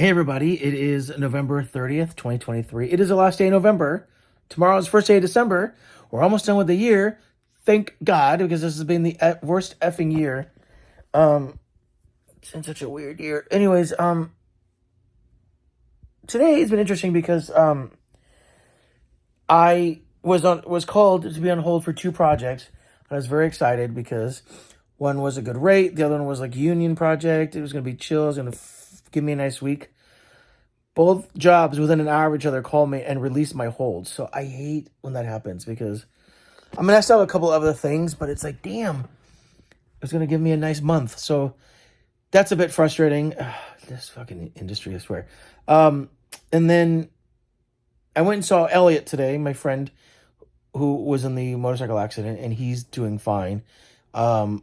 Hey everybody, it is November 30th, 2023. It is the last day of November. Tomorrow is the first day of December. We're almost done with the year. Thank God, because this has been the worst effing year. It's been such a weird year. Anyways, today has been interesting because I was called to be on hold for two projects. I was very excited because one was a good rate, the other one was like a union project. It was gonna be chill. It was gonna give me a nice week. Both jobs within an hour of each other call me and release my hold. So I hate when that happens because I mean I still have a couple other things, but it's like, damn, it's gonna give me a nice month. So that's a bit frustrating. This fucking industry, I swear. And then I went and saw Elliot today, my friend who was in the motorcycle accident, and he's doing fine. Um,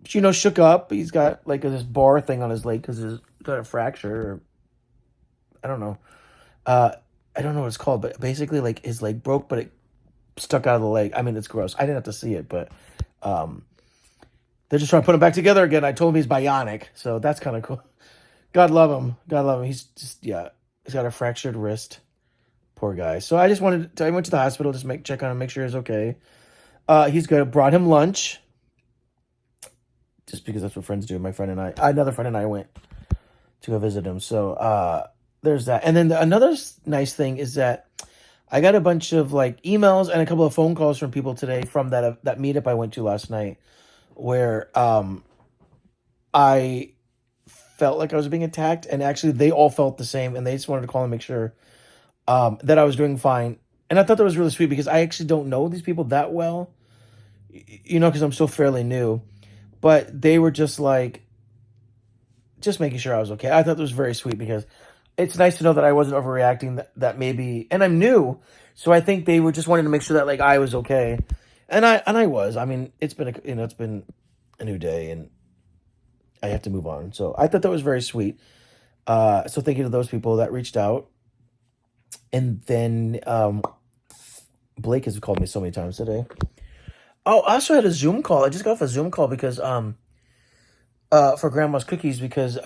shook up. He's got like this bar thing on his leg because he's got a fracture. Or, I don't know. Uh, I don't know what it's called, but basically, like his leg broke, but it stuck out of the leg. I mean, it's gross. I didn't have to see it, but um, they're just trying to put him back together again. I told him he's bionic, so that's kind of cool. God love him. God love him. He's just he's got a fractured wrist. Poor guy. So I just I went to the hospital just check on him, make sure he's okay. He's good. Brought him lunch just because that's what friends do. My friend and another friend and I went to go visit him. So there's that. And then another nice thing is that I got a bunch of like emails and a couple of phone calls from people today from that meetup I went to last night, where I felt like I was being attacked, and actually they all felt the same, and they just wanted to call and make sure that I was doing fine. And I thought that was really sweet because I actually don't know these people that well, because I'm still fairly new. But they were just like, just making sure I was okay. I thought that was very sweet because it's nice to know that I wasn't overreacting. That maybe, and I'm new, so I think they were just wanting to make sure that like I was okay, and I was. I mean, it's been a new day, and I have to move on. So I thought that was very sweet. So thank you to those people that reached out, and then Blake has called me so many times today. Oh, I also had a Zoom call. I just got off a Zoom call because for Grandma's cookies because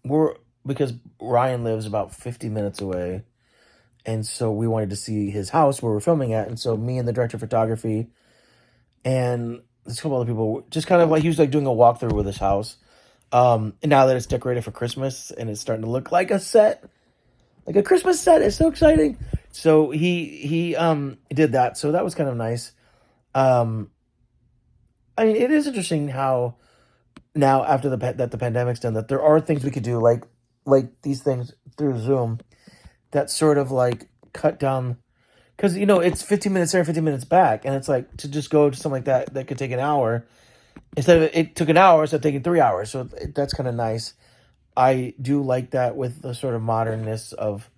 we're because Ryan lives about 50 minutes away, and so we wanted to see his house where we're filming at, and so me and the director of photography and there's a couple other people just kind of like he was like doing a walkthrough with his house. And now that it's decorated for Christmas and it's starting to look like a set, like a Christmas set, it's so exciting. So he did that, so that was kind of nice. Um, I mean, it is interesting how now after the pandemic's done that there are things we could do like these things through Zoom that sort of like cut down because it's 15 minutes there, 15 minutes back, and it's like to just go to something like that could take an hour instead of it took an hour instead of taking 3 hours. So that's kind of nice. I do like that with the sort of modernness of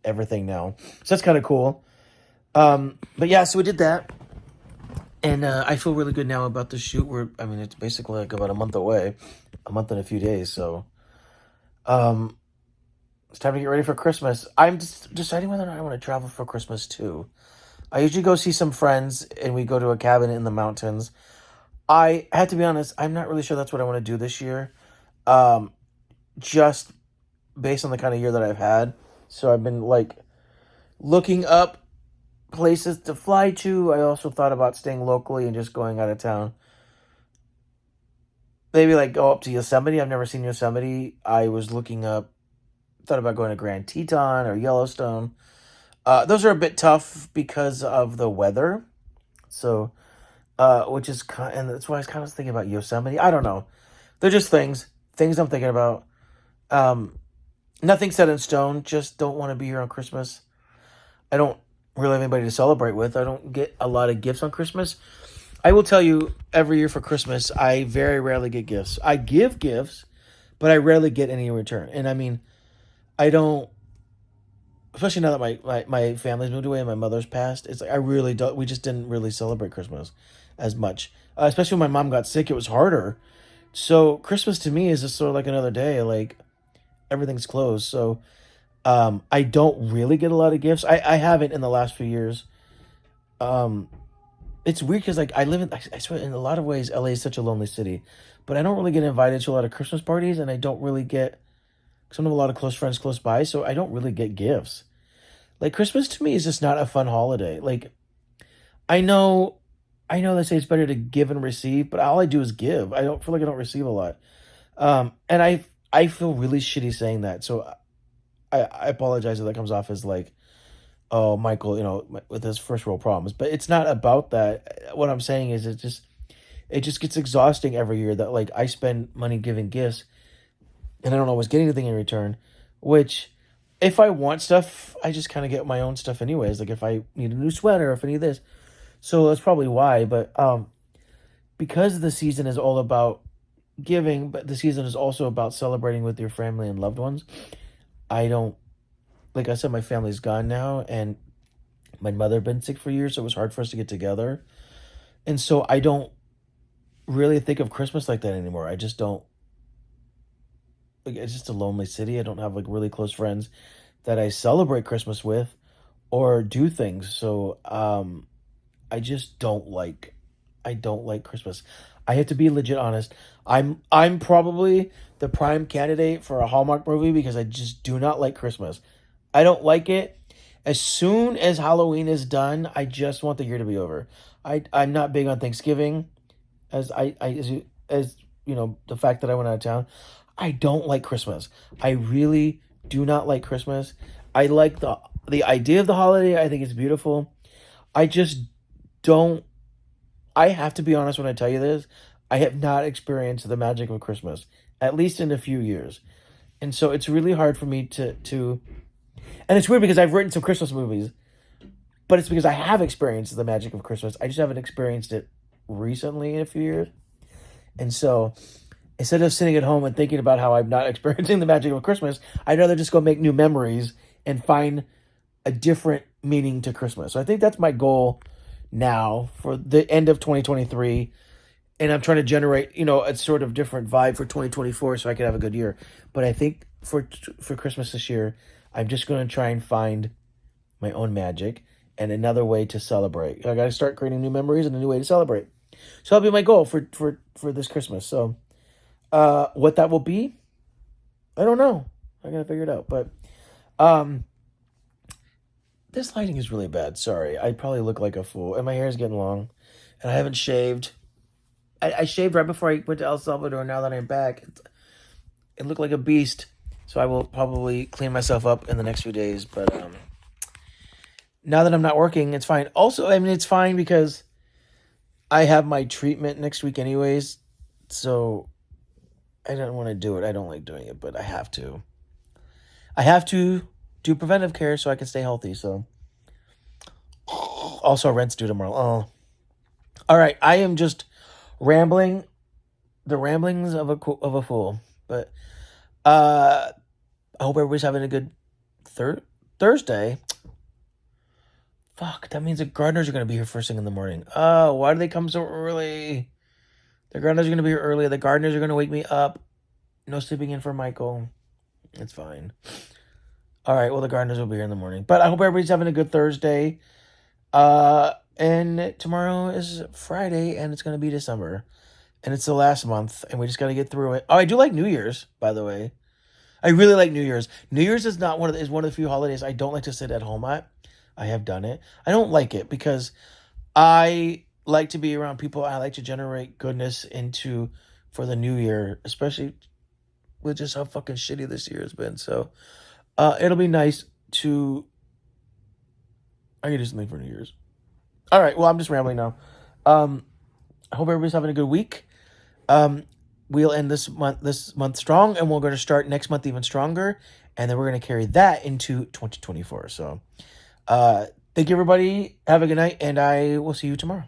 everything now. So that's kind of cool. But yeah, so we did that. And I feel really good now about the shoot. It's basically like about a month away, a month and a few days. So um, it's time to get ready for Christmas. I'm just deciding whether or not I want to travel for Christmas too. I usually go see some friends and we go to a cabin in the mountains. I have to be honest, I'm not really sure that's what I want to do this year. Um, just based on the kind of year that I've had. So I've been like looking up places to fly to. I also thought about staying locally and just going out of town. Maybe like go up to Yosemite. I've never seen Yosemite. I was looking up, thought about going to Grand Teton or Yellowstone. Those are a bit tough because of the weather. So, which is and that's why I was kind of thinking about Yosemite. I don't know. They're just things I'm thinking about. Um, Nothing set in stone. Just don't want to be here on Christmas. I don't really have anybody to celebrate with. I don't get a lot of gifts on Christmas. I will tell you, every year for Christmas, I very rarely get gifts. I give gifts, but I rarely get any in return. And I mean, I don't, especially now that my family's moved away and my mother's passed, it's like I really don't, we just didn't really celebrate Christmas as much. Especially when my mom got sick, it was harder. So Christmas to me is just sort of like another day, like everything's closed. So I don't really get a lot of gifts. I haven't in the last few years. Um, it's weird because like I swear in a lot of ways LA is such a lonely city, but I don't really get invited to a lot of Christmas parties, and I don't really get because I don't have a lot of close friends close by, so I don't really get gifts. Like Christmas to me is just not a fun holiday. Like I know, I know they say it's better to give and receive, but all I do is give. I don't feel like I don't receive a lot. And I feel really shitty saying that. So I apologize if that comes off as like, oh, Michael, with his first world problems. But it's not about that. What I'm saying is it just gets exhausting every year that like I spend money giving gifts and I don't always get anything in return, which if I want stuff, I just kind of get my own stuff anyways. Like if I need a new sweater, if I need this. So that's probably why. But because the season is all about giving, but the season is also about celebrating with your family and loved ones. I don't, like I said, my family's gone now, and my mother had been sick for years, so it was hard for us to get together. And so I don't really think of Christmas like that anymore. I just don't, like, it's just a lonely city. I don't have like really close friends that I celebrate Christmas with or do things. So I just don't like Christmas. I have to be legit honest. I'm probably the prime candidate for a Hallmark movie because I just do not like Christmas. I don't like it. As soon as Halloween is done, I just want the year to be over. I'm not big on Thanksgiving, as the fact that I went out of town. I don't like Christmas. I really do not like Christmas. I like the idea of the holiday. I think it's beautiful. I just don't. I have to be honest when I tell you this. I have not experienced the magic of Christmas, at least in a few years. And so it's really hard for me to and it's weird because I've written some Christmas movies, but it's because I have experienced the magic of Christmas. I just haven't experienced it recently in a few years. And so instead of sitting at home and thinking about how I'm not experiencing the magic of Christmas, I'd rather just go make new memories and find a different meaning to Christmas. So I think that's my goal now for the end of 2023. And I'm trying to generate, a sort of different vibe for 2024 so I can have a good year. But I think for Christmas this year, I'm just going to try and find my own magic and another way to celebrate. I got to start creating new memories and a new way to celebrate. So that'll be my goal for this Christmas. So what that will be, I don't know. I got to figure it out. But this lighting is really bad. Sorry. I probably look like a fool. And my hair is getting long. And I haven't shaved. I shaved right before I went to El Salvador. Now that I'm back, it looked like a beast. So I will probably clean myself up in the next few days. But now that I'm not working, it's fine. Also, I mean, it's fine because I have my treatment next week anyways. So I don't want to do it. I don't like doing it, but I have to. I have to do preventive care so I can stay healthy. So also rent's due tomorrow. Oh, all right. I am just rambling, the ramblings of a fool. But I hope everybody's having a good Thursday. Fuck, that means the gardeners are going to be here first thing in the morning. Oh, why do they come so early? The gardeners are going to be here early. The gardeners are going to wake me up. No sleeping in for Michael. It's fine. All right, well, the gardeners will be here in the morning. But I hope everybody's having a good Thursday. And tomorrow is Friday, and it's going to be December. And it's the last month, and we just got to get through it. Oh, I do like New Year's, by the way. I really like New Year's. New Year's is not one of the few holidays I don't like to sit at home at. I have done it. I don't like it because I like to be around people. I like to generate goodness for the new year, especially with just how fucking shitty this year has been. So it'll be nice to. I can do something for New Year's. All right. Well, I'm just rambling now. I hope everybody's having a good week. We'll end this month strong, and we're going to start next month even stronger, and then we're going to carry that into 2024. So, thank you, everybody. Have a good night, and I will see you tomorrow.